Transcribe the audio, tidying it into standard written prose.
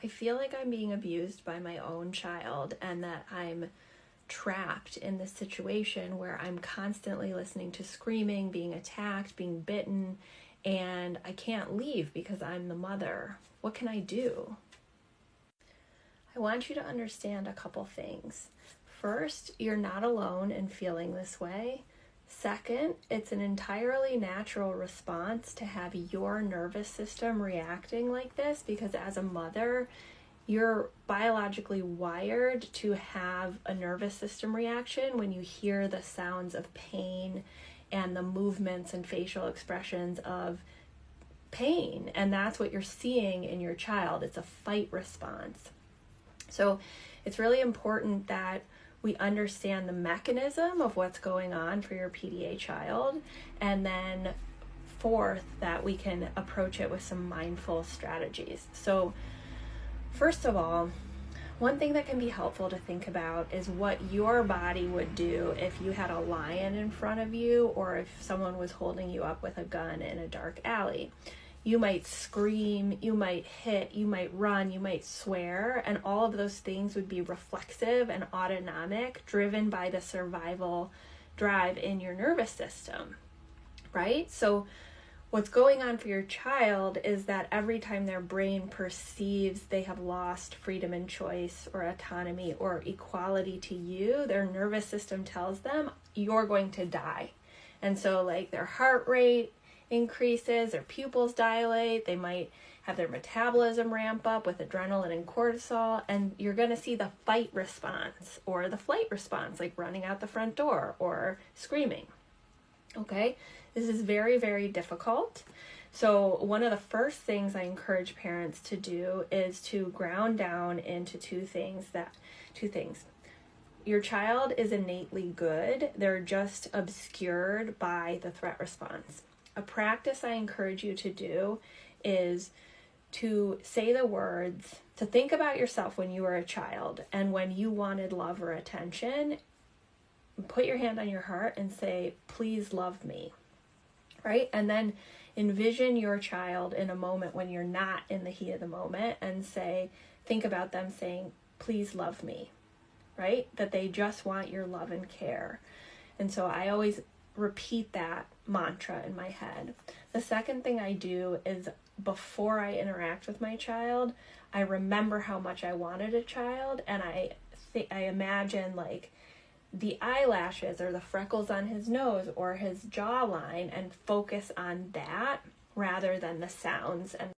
I feel like I'm being abused by my own child and that I'm trapped in this situation where I'm constantly listening to screaming, being attacked, being bitten, and I can't leave because I'm the mother. What can I do? I want you to understand a couple things. First, you're not alone in feeling this way. Second, it's an entirely natural response to have your nervous system reacting like this, because as a mother, you're biologically wired to have a nervous system reaction when you hear the sounds of pain and the movements and facial expressions of pain. And that's what you're seeing in your child. It's a fight response. So it's really important that we understand the mechanism of what's going on for your PDA child, and then fourth, that we can approach it with some mindful strategies. So first of all, one thing that can be helpful to think about is what your body would do if you had a lion in front of you, or if someone was holding you up with a gun in a dark alley. You might scream, you might hit, you might run, you might swear, and all of those things would be reflexive and autonomic, driven by the survival drive in your nervous system, right? So what's going on for your child is that every time their brain perceives they have lost freedom and choice or autonomy or equality to you, their nervous system tells them, you're going to die. And so like their heart rate increases, their pupils dilate, they might have their metabolism ramp up with adrenaline and cortisol, and you're going to see the fight response or the flight response, like running out the front door or screaming. Okay, this is very, very difficult. So one of the first things I encourage parents to do is to ground down into two things. Your child is innately good. They're just obscured by the threat response. A practice I encourage you to do is to say the words, to think about yourself when you were a child and when you wanted love or attention. Put your hand on your heart and say, please love me, right? And then envision your child in a moment when you're not in the heat of the moment and think about them saying, please love me, right? That they just want your love and care. And so I always repeat that mantra in my head. The second thing I do is before I interact with my child, I remember how much I wanted a child, and I imagine like the eyelashes or the freckles on his nose or his jawline and focus on that rather than the sounds and